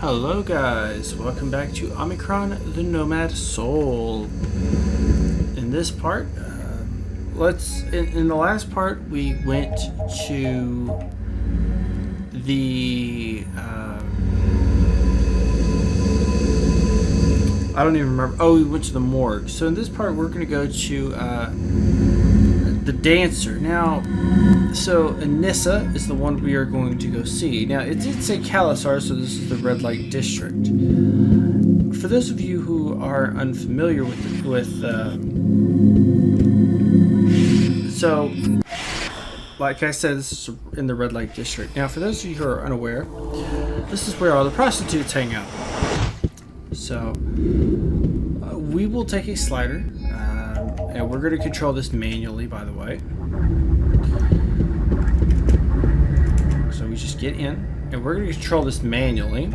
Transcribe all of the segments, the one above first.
Hello guys, welcome back to Omikron, the Nomad Soul. In this part, in the last part we went to the, I don't even remember, we went to the morgue. So in this part we're going to go to the dancer. Now, so Anissa is the one we are going to go see. Now, it did say Kalasar, so this is the red light district. For those of you who are unfamiliar so, like I said, this is in the red light district. Now, for those of you who are unaware, this is where all the prostitutes hang out. So, we will take a slider, and we're going to control this manually, by the way. So we just get in, and we're going to control this manually,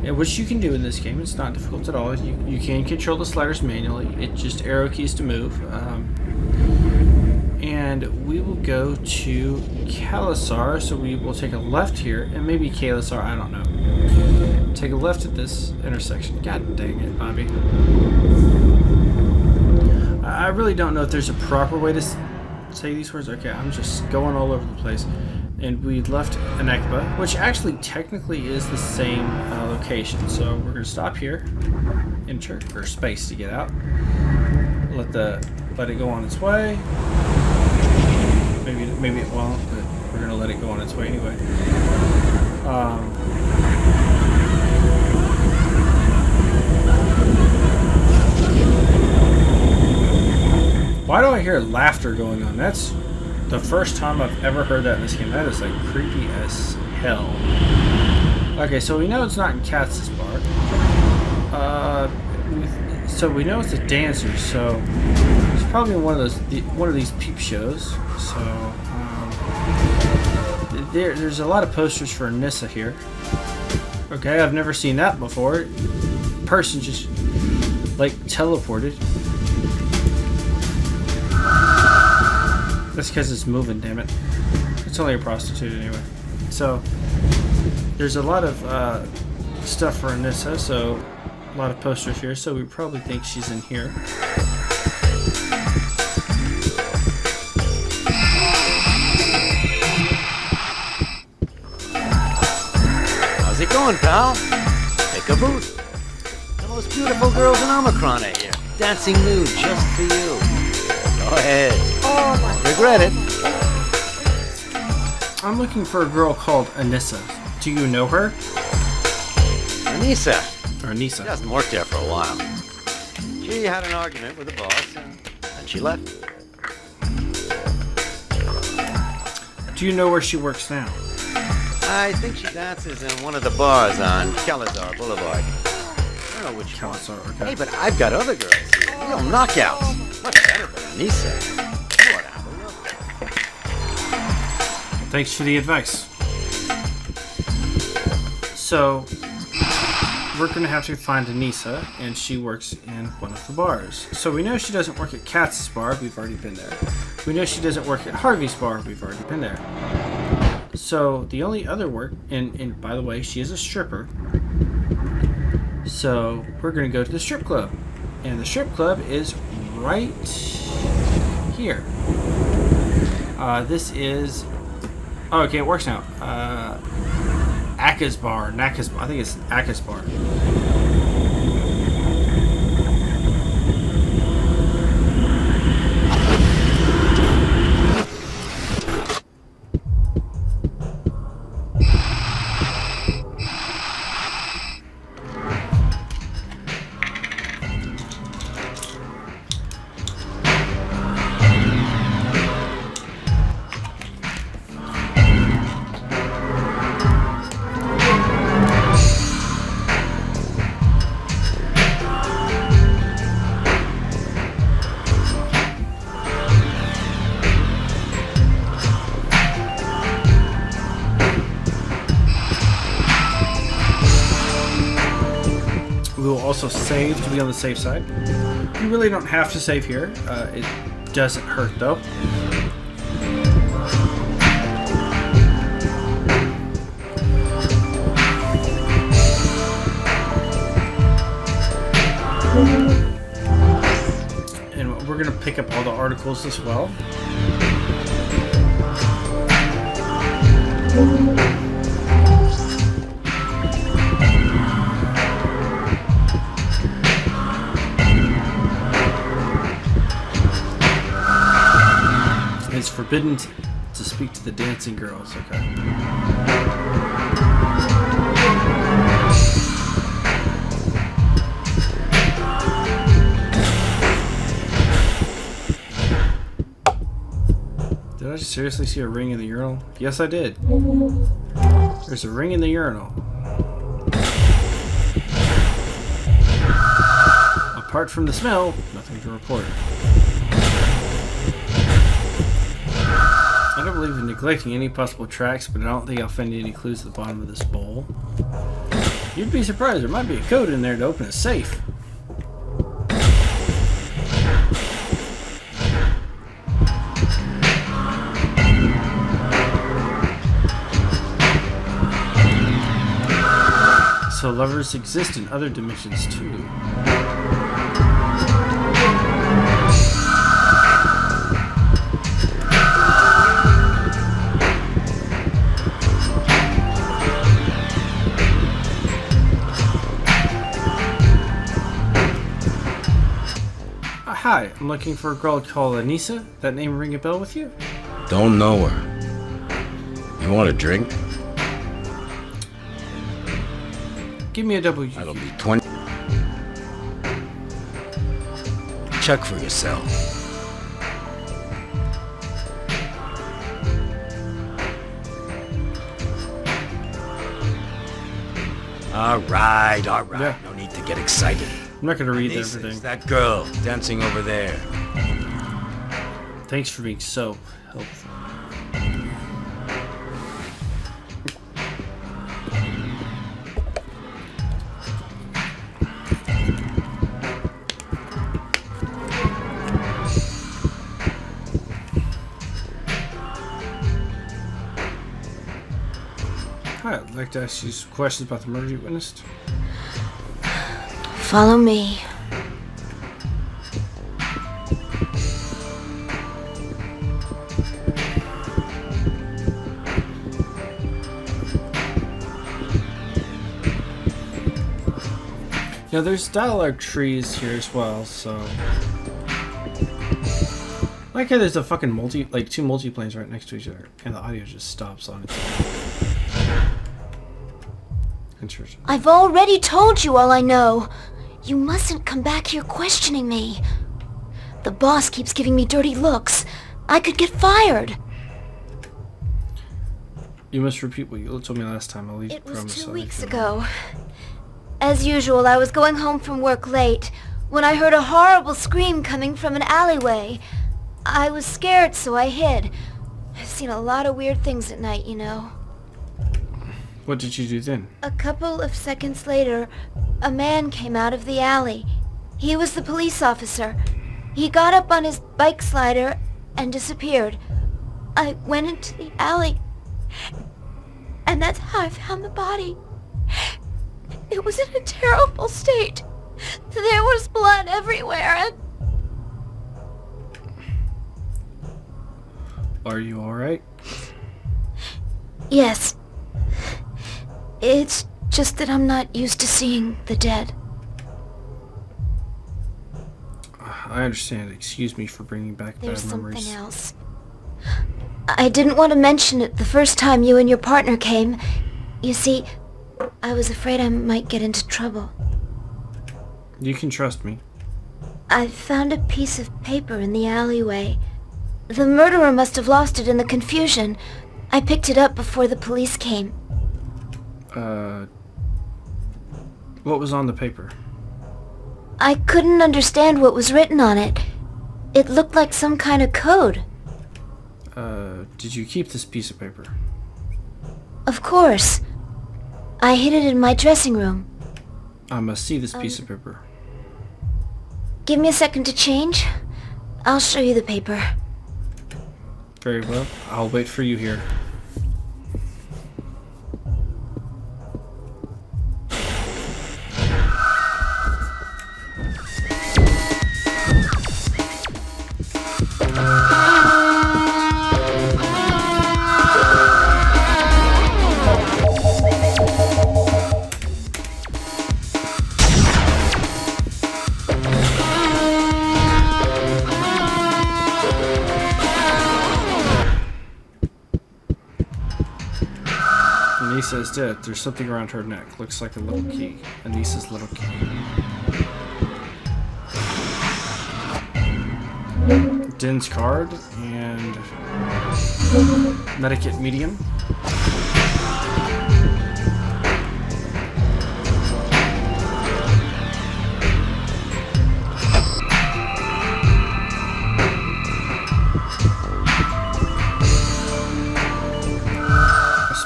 and which you can do in this game. It's not difficult at all. You can control the sliders manually. It's just arrow keys to move. And we will go to Kalasar, so we will take a left here, and maybe Kalasar, I don't know. Take a left at this intersection. God dang it, Bobby. I really don't know if there's a proper way to say these words. Okay, I'm just going all over the place. And we left Anekba, which actually technically is the same location. So we're going to stop here, enter, or space to get out. Let it go on its way. Maybe it won't, but we're going to let it go on its way anyway. Why do I hear laughter going on? That's the first time I've ever heard that in this game. That is like creepy as hell. Okay, so we know it's not in Katz's bar. So we know it's a dancer. So it's probably one of these peep shows. So there's a lot of posters for Anissa here. Okay, I've never seen that before. Person just like teleported. That's because it's moving, damn it. It's only a prostitute anyway. So, there's a lot of stuff for Anissa, so a lot of posters here, so we probably think she's in here. How's it going, pal? Take a booth. The most beautiful girls in Omikron are here, dancing nude just for you. Go ahead. Oh my Regret it. I'm looking for a girl called Anissa. Do you know her? Anissa. Or Anissa. She hasn't worked there for a while. She had an argument with the boss, and she left. Do you know where she works now? I think she dances in one of the bars on Kalazar Boulevard. I don't know which one. Kalasar, okay. Hey, but I've got other girls here. Real knockouts. Much better than Anissa. You ought to have a look. Thanks for the advice. So, we're going to have to find Anissa, and she works in one of the bars. So we know she doesn't work at Katz's bar. We've already been there. We know she doesn't work at Harvey's bar. We've already been there. So the only other work, and by the way, she is a stripper. So we're going to go to the strip club. And the strip club is right here. This is... Oh, okay, it works now. Aka's bar. Naka's bar. I think it's Aka's bar. We will also save to be on the safe side. You really don't have to save here. It doesn't hurt though. pick up all the articles as well. It's forbidden to speak to the dancing girls. Okay. Did I seriously see a ring in the urinal? Yes, I did. There's a ring in the urinal. Apart from the smell, nothing to report. I don't believe in neglecting any possible tracks, but I don't think I'll find any clues at the bottom of this bowl. You'd be surprised, there might be a code in there to open a safe. So lovers exist in other dimensions too. Hi, I'm looking for a girl called Anissa. That name ring a bell with you? Don't know her. You want a drink? Give me a W. That'll be 20. Check for yourself. All right. Yeah. No need to get excited. I'm not gonna read This everything. is that girl dancing over there. Thanks for being so helpful. Hi, I'd like to ask you some questions about the murder you witnessed. Follow me. Yeah, there's dialogue trees here as well, so... Like how there's a fucking two multiplanes right next to each other, and the audio just stops on its own. Interesting. I've already told you all I know. You mustn't come back here questioning me. The boss keeps giving me dirty looks. I could get fired. You must repeat what you told me last time. I'll leave. It was promise 2 I'll weeks leave you ago. As usual, I was going home from work late when I heard a horrible scream coming from an alleyway. I was scared, so I hid. I've seen a lot of weird things at night, you know. What did you do then? A couple of seconds later, a man came out of the alley. He was the police officer. He got up on his bike slider and disappeared. I went into the alley, and that's how I found the body. It was in a terrible state. There was blood everywhere, and... Are you alright? Yes. It's just that I'm not used to seeing the dead. I understand. Excuse me for bringing back There's bad memories. something else. I didn't want to mention it the first time you and your partner came. You see, I was afraid I might get into trouble. You can trust me. I found a piece of paper in the alleyway. The murderer must have lost it in the confusion. I picked it up before the police came. What was on the paper? I couldn't understand what was written on it. It looked like some kind of code. Did you keep this piece of paper? Of course. I hid it in my dressing room. I must see this piece of paper. Give me a second to change. I'll show you the paper. Very well. I'll wait for you here. is dead. There's something around her neck. Looks like a little key. Anissa's little key. Din's card and medikit medium.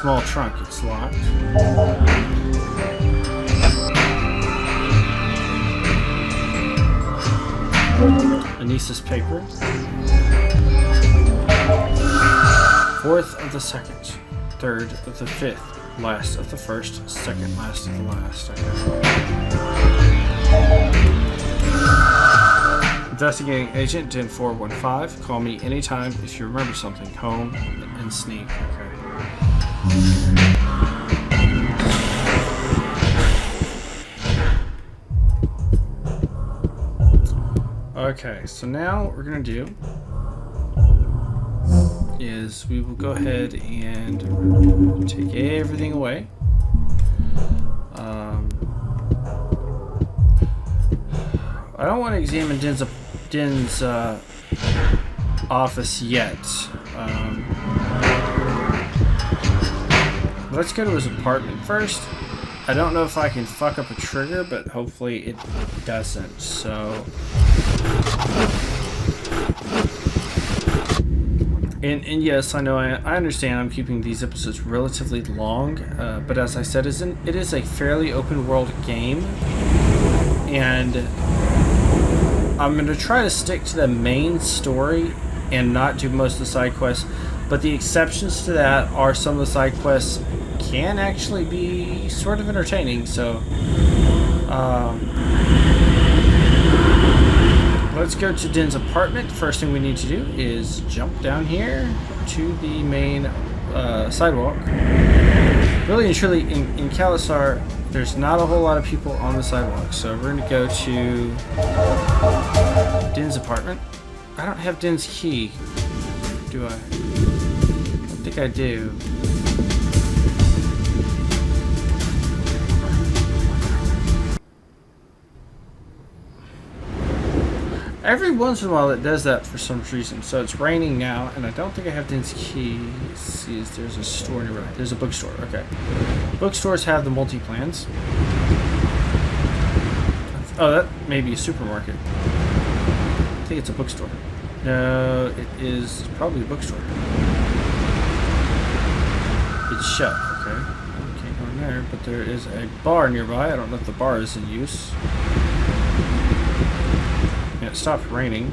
Small trunk, it's locked. Anissa's paper. 4th of the 2nd, 3rd of the 5th, last of the 1st, 2nd last of the last. Okay. Investigating Agent DIN 415. Call me anytime if you remember something. Home and sneak. Okay. Okay, so now what we're gonna do is we will go ahead and take everything away. I don't want to examine Din's office yet. Let's go to his apartment first. I don't know if I can fuck up a trigger, but hopefully it doesn't, so... And yes, I know, I understand I'm keeping these episodes relatively long, but as I said, it is a fairly open world game, and I'm going to try to stick to the main story and not do most of the side quests, but the exceptions to that are some of the side quests can actually be sort of entertaining, so let's go to Din's apartment. First thing we need to do is jump down here to the main sidewalk. Really and truly, in Kalisar, there's not a whole lot of people on the sidewalk, so we're going to go to Din's apartment. I don't have Din's key, do I? I don't think I do. Every once in a while it does that for some reason. So it's raining now, and I don't think I have Din's key. Let's see, there's a store nearby. There's a bookstore, okay. Bookstores have the multi-plans. Oh, that may be a supermarket. I think it's a bookstore. No, it is probably a bookstore. It's shut, okay. Can't go in there, but there is a bar nearby. I don't know if the bar is in use. It stopped raining.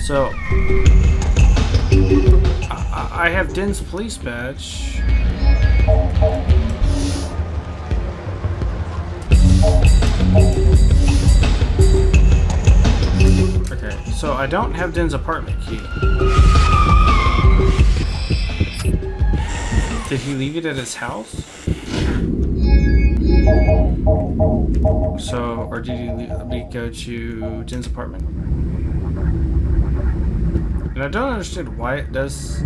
So, I have Din's police badge. Okay, so I don't have Din's apartment key. Did he leave it at his house? So, or did he let me go to Din's apartment? And I don't understand why it does.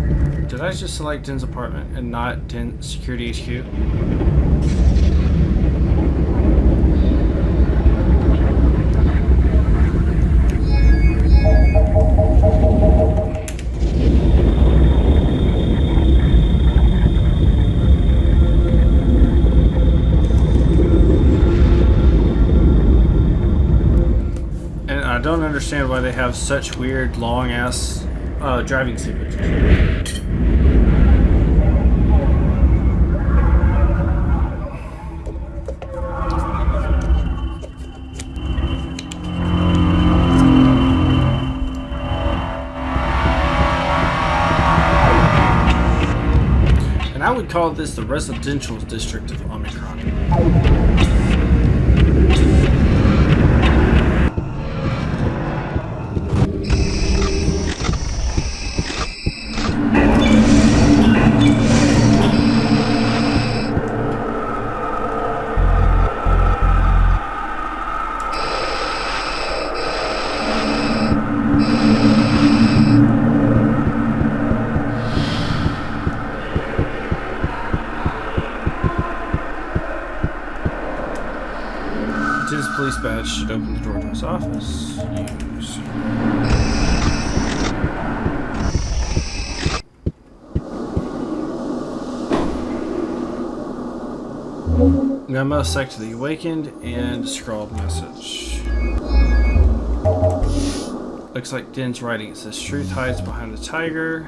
Did I just select Din's apartment and not Din's security HQ? And I don't understand why they have such weird long ass driving sequences. would call this the residential district of Omikron. His police badge should open the door to his office. Use. Memo sec to the awakened and scrawled message. Looks like Din's writing. It says, "Truth hides behind the tiger."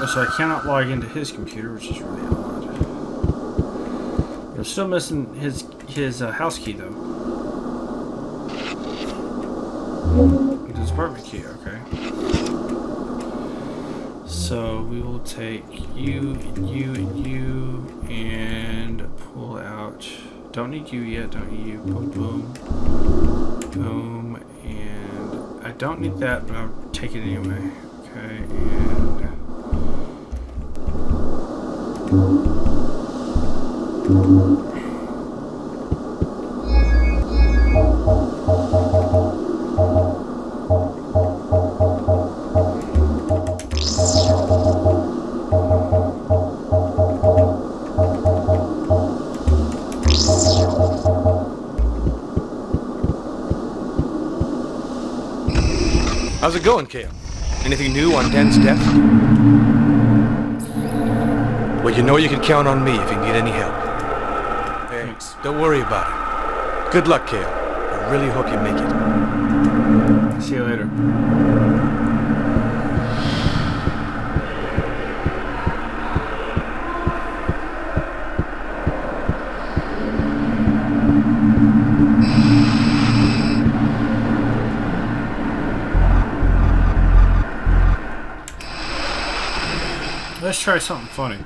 So I cannot log into his computer, which is really odd. I'm still missing his house key though. His apartment key, okay. So we will take you, and pull out. Don't need you yet. Don't need you. Boom, boom, boom, and I don't need that, but I'll take it anyway. Okay, and. How's it going, Kale? Anything new on Den's death? Well, you know you can count on me if you need any help. Thanks. Don't worry about it. Good luck, Kale. I really hope you make it. See you later. Let's try something funny.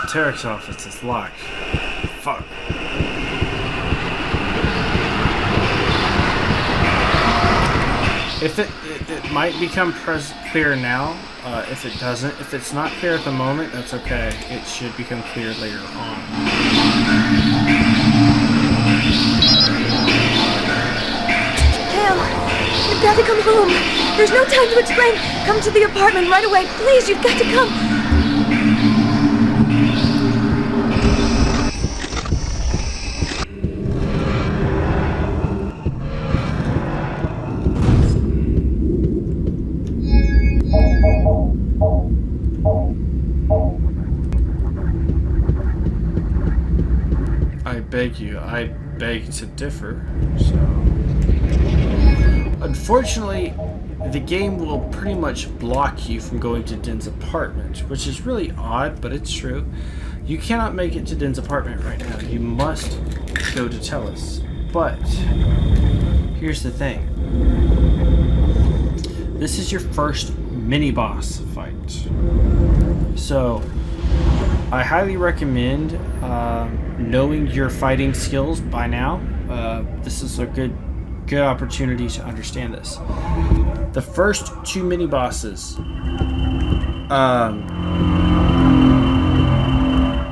Tarek's office is locked. Fuck. If it might become clear now. If it doesn't, if it's not clear at the moment, that's okay. It should become clear later on. You've got to come home. There's no time to explain. Come to the apartment right away. Please, you've got to come. I beg to differ. So, unfortunately, the game will pretty much block you from going to Din's apartment, which is really odd, but it's true. You cannot make it to Din's apartment right now. You must go to Tellus. But here's the thing. This is your first mini-boss fight. So, I highly recommend knowing your fighting skills by now. This is a good opportunity to understand this. The first two mini bosses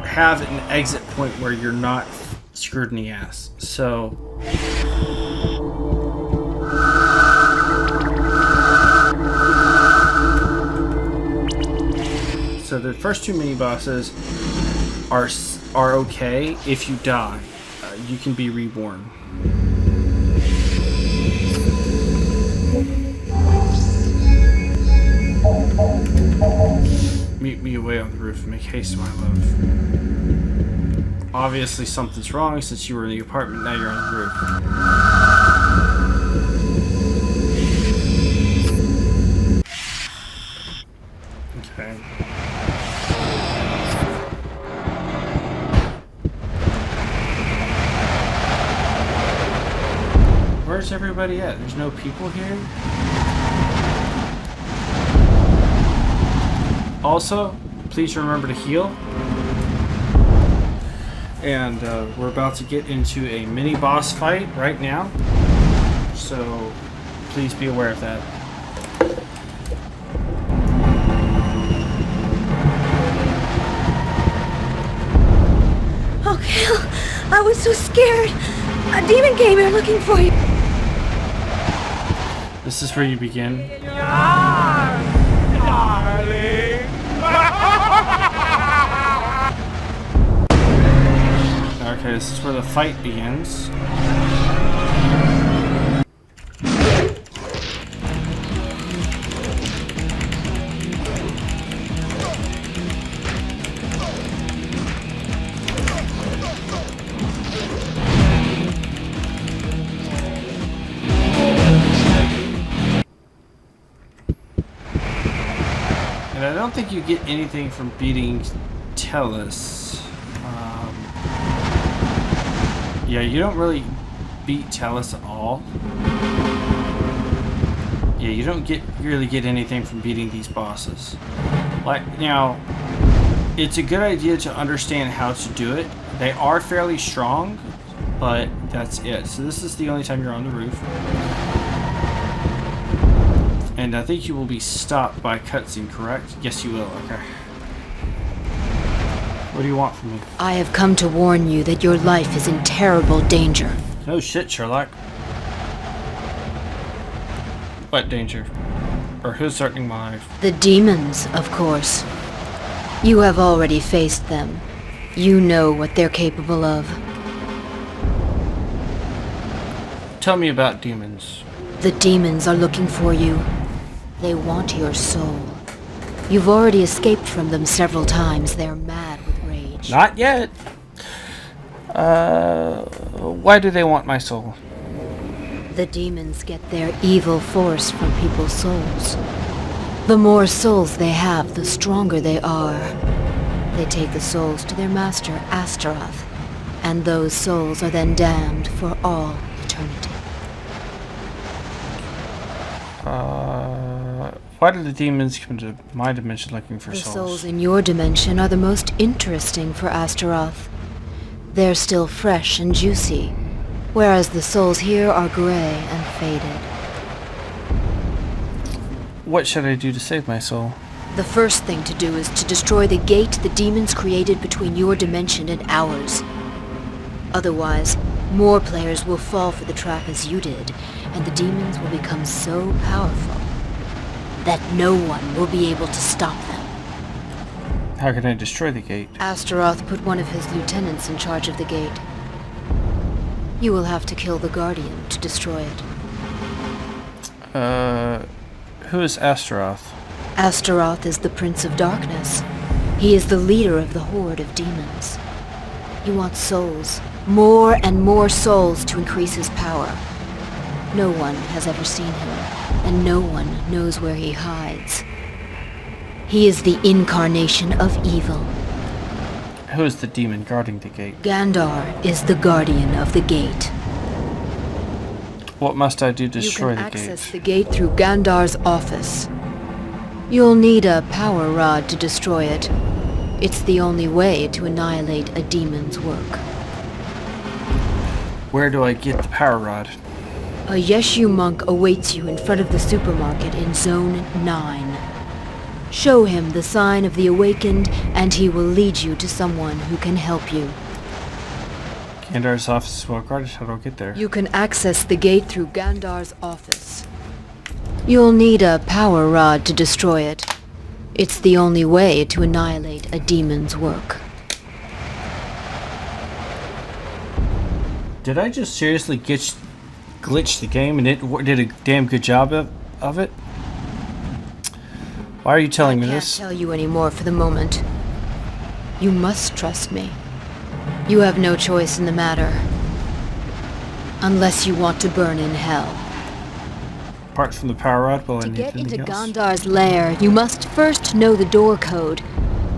have an exit point where you're not screwed in the ass. So the first two mini bosses are okay. If you die, you can be reborn. Meet me away on the roof. Make haste, my love. Obviously something's wrong since you were in the apartment, now you're on the roof. Okay. Where's everybody at? There's no people here? Also, please remember to heal. And we're about to get into a mini boss fight right now. So please be aware of that. Oh, Kale, I was so scared. A demon came here looking for you. This is where you begin. Okay, this is where the fight begins. And I don't think you get anything from beating Tellus. Yeah, you don't really beat Tellus at all. Yeah, you don't really get anything from beating these bosses. Like, now, it's a good idea to understand how to do it. They are fairly strong, but that's it. So this is the only time you're on the roof. And I think you will be stopped by cutscene, correct? Yes, you will. Okay. What do you want from me? I have come to warn you that your life is in terrible danger. No shit, Sherlock. What danger? Or who's threatening my life? The demons, of course. You have already faced them. You know what they're capable of. Tell me about demons. The demons are looking for you. They want your soul. You've already escaped from them several times. They're mad with rage. Not yet. Why do they want my soul? The demons get their evil force from people's souls. The more souls they have, the stronger they are. They take the souls to their master, Astaroth, and those souls are then damned for all eternity. Why do the demons come to my dimension looking for The souls? souls in your dimension are the most interesting for Astaroth. They're still fresh and juicy, whereas the souls here are gray and faded. What should I do to save my soul? The first thing to do is to destroy the gate the demons created between your dimension and ours. Otherwise, more players will fall for the trap as you did, and the demons will become so powerful that no one will be able to stop them. How can I destroy the gate? Astaroth put one of his lieutenants in charge of the gate. You will have to kill the Guardian to destroy it. Who is Astaroth? Astaroth is the Prince of Darkness. He is the leader of the horde of demons. He wants souls, more and more souls to increase his power. No one has ever seen him, and no one knows where he hides. He is the incarnation of evil. Who is the demon guarding the gate? Gandar is the guardian of the gate. What must I do to destroy You the can access gate? the gate through Gandar's office. You'll need a power rod to destroy it. It's the only way to annihilate a demon's work. Where do I get the power rod? A Yeshu monk awaits you in front of the supermarket in Zone 9. Show him the sign of the awakened, and he will lead you to someone who can help you. Gandar's office is well guarded. How do I get there? You can access the gate through Gandar's office. You'll need a power rod to destroy it. It's the only way to annihilate a demon's work. Did I just seriously glitch the game and it did a damn good job of it? Why are you telling me I can't this? tell you any more for the moment. You must trust me. You have no choice in the matter. Unless you want to burn in hell. Apart from the power rod, will I To need get into anything else? Gondar's lair, you must first know the door code.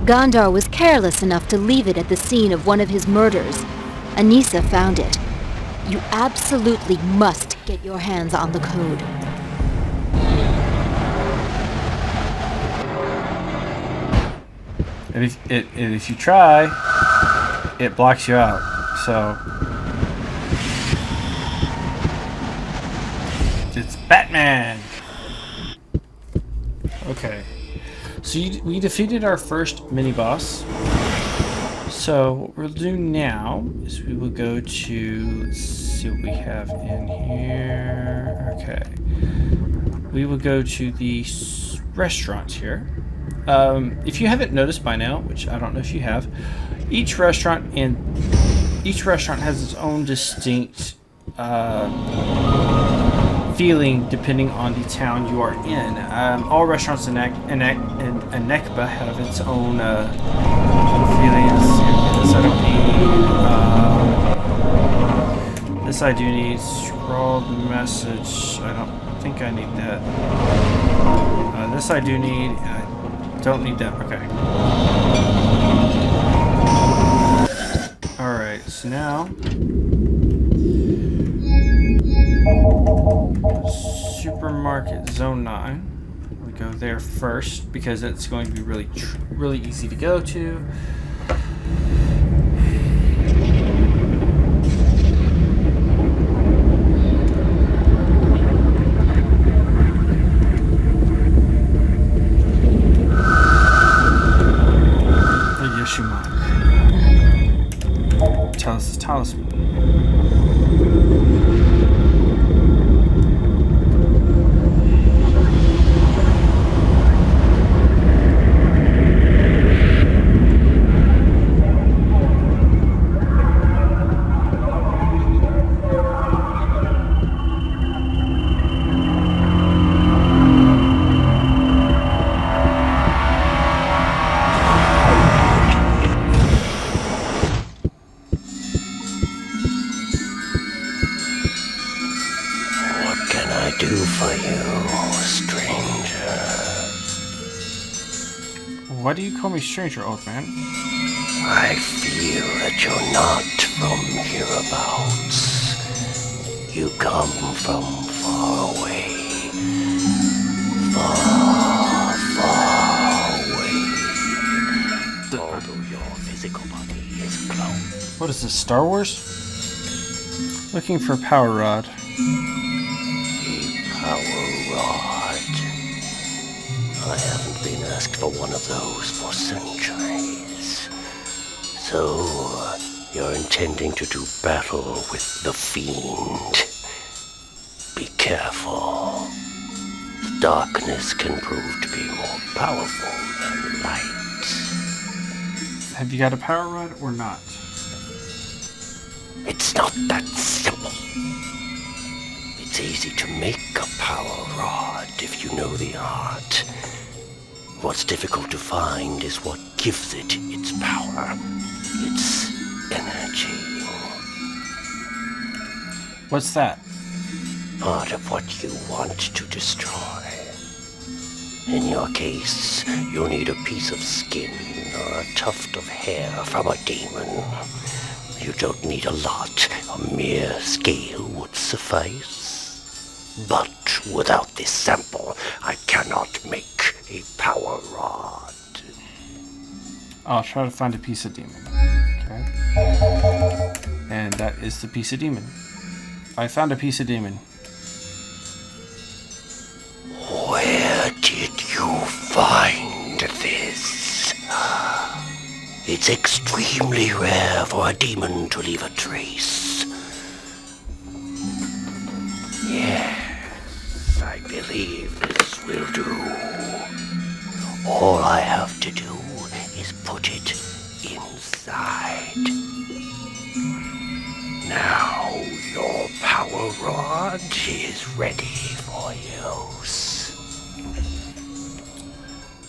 Gondar was careless enough to leave it at the scene of one of his murders. Anissa found it. You absolutely must get your hands on the code. And if you try, it blocks you out. So it's Batman. Okay. So we defeated our first mini boss. So what we'll do now is we will go to, let's see what we have in here. Okay. We will go to the restaurant here. If you haven't noticed by now, which I don't know if you have, each restaurant has its own distinct feeling depending on the town you are in. All restaurants in Nekba have its own feelings. This I don't need. This I do need. Scrawled message. I don't think I need that. This I do need. I don't need that. Okay. Alright, so now Supermarket Zone 9. We go there first because it's going to be really easy to go to. Talisman. Why do you call me stranger, old man? I feel that you're not from hereabouts. You come from far away. Far, far away. Although your physical body is clone. What is this, Star Wars? Looking for a power rod. A power rod. I haven't been asked for one of those for centuries. So, you're intending to do battle with the Fiend. Be careful. Darkness can prove to be more powerful than light. Have you got a power rod or not? It's not that simple. It's easy to make a power rod if you know the art. What's difficult to find is what gives it its power, its energy. What's that? Part of what you want to destroy. In your case, you'll need a piece of skin or a tuft of hair from a demon. You don't need a lot. A mere scale would suffice. But without this sample, I cannot make a power rod. I'll try to find a piece of demon. Okay. And that is the piece of demon. I found a piece of demon. Where did you find this? It's extremely rare for a demon to leave a trace. Yes, I believe this will do. All I have to do is put it inside. Now your power rod is ready for use.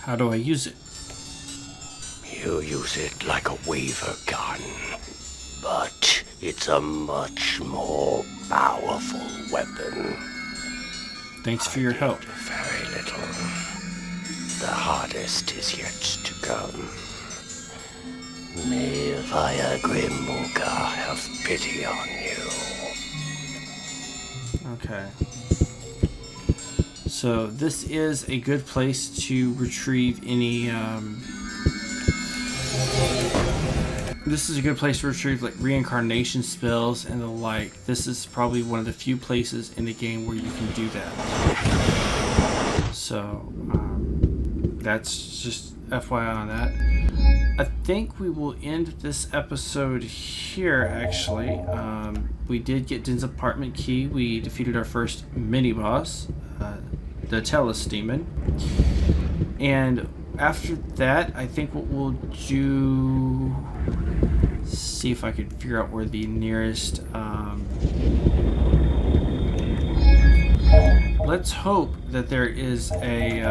How do I use it? You use it like a waver gun. It's a much more powerful weapon. Thanks for your help. Very little. The hardest is yet to come. May Vaya Grimmuga have pity on you. Okay. So this is a good place to retrieve any, this is a good place to retrieve like reincarnation spells and the like. This is probably one of the few places in the game where you can do that. So, that's just FYI on that. I think we will end this episode here, actually. We did get Din's apartment key. We defeated our first mini-boss, the Tellus Demon. And after that, I think what we'll do... See if I could figure out where the nearest... let's hope that there is a...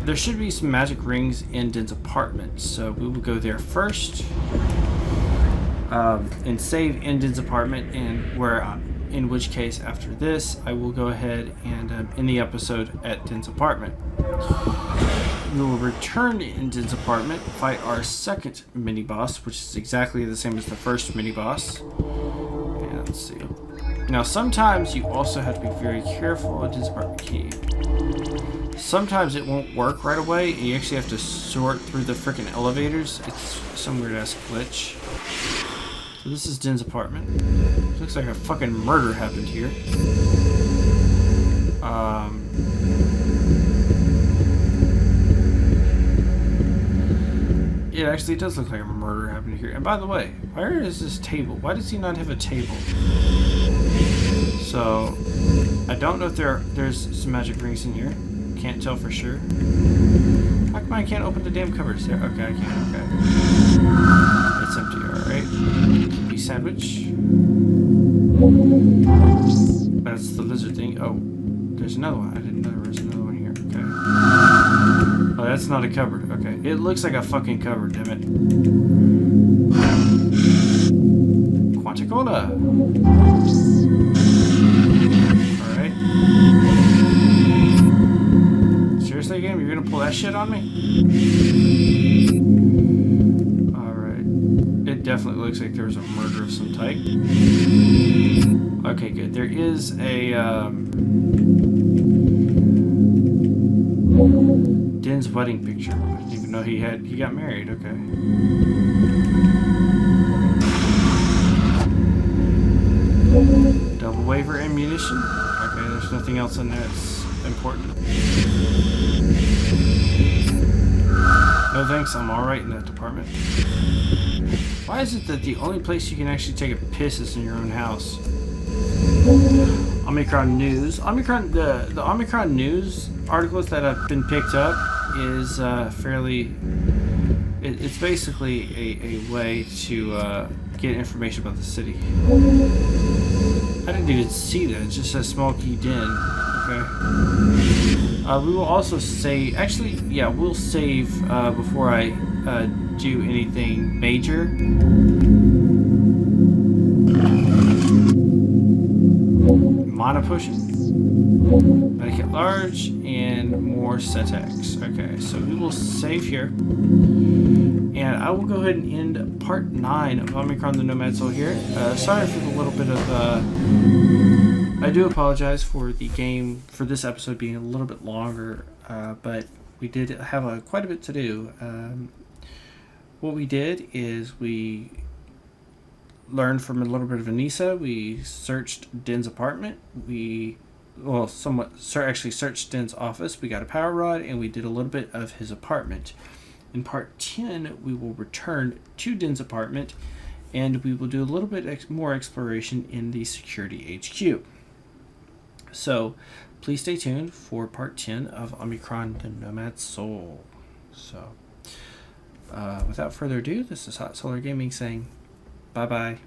there should be some magic rings in Din's apartment, so we will go there first and save in Din's apartment, and in which case after this I will go ahead and end the episode at Din's apartment. We will return in Din's apartment, fight our second mini boss, which is exactly the same as the first mini boss. And let's see. Now sometimes you also have to be very careful with Din's apartment key. Sometimes it won't work right away, and you actually have to sort through the freaking elevators. It's some weird ass glitch. So this is Din's apartment. Looks like a fucking murder happened here. It actually does look like a murder happened here. And by the way, where is this table? Why does he not have a table? So, I don't know if there's some magic rings in here. Can't tell for sure. How come I can't open the damn cupboards there? Okay, I can. Okay. It's empty. Alright. Be sandwich. That's the lizard thing. Oh, there's another one. I didn't know there was another one here. Okay. Oh, that's not a cupboard. Okay. It looks like a fucking cupboard, damn it. Quanticola. Alright. Seriously, game? You're gonna pull that shit on me? Alright. It definitely looks like there's a murder of some type. Okay, good. There is a, Din's wedding picture. I didn't even know he got married. Okay. Double waiver ammunition. Okay, there's nothing else in there that's important. No thanks, I'm alright in that department. Why is it that the only place you can actually take a piss is in your own house? Omikron news. The Omikron news articles that have been picked up is fairly... It's basically a way to get information about the city. I didn't even see that. It just says small key den. Okay. We will also save... Actually, yeah, we'll save before I do anything major. Mana potion. Medikit large and more Cetex. Okay, so we will save here. And I will go ahead and end part 9 of Omikron the Nomad Soul here. Sorry for the little bit of... I do apologize for the game, for this episode being a little bit longer, but we did have quite a bit to do. What we did is we learned from a little bit of Anissa. We searched Din's apartment. We, well, actually searched Din's office. We got a power rod, and we did a little bit of his apartment. In part 10, we will return to Din's apartment, and we will do a little bit more exploration in the security HQ. So, please stay tuned for part 10 of Omikron the Nomad Soul. So, without further ado, this is Hot Solar Gaming saying bye-bye.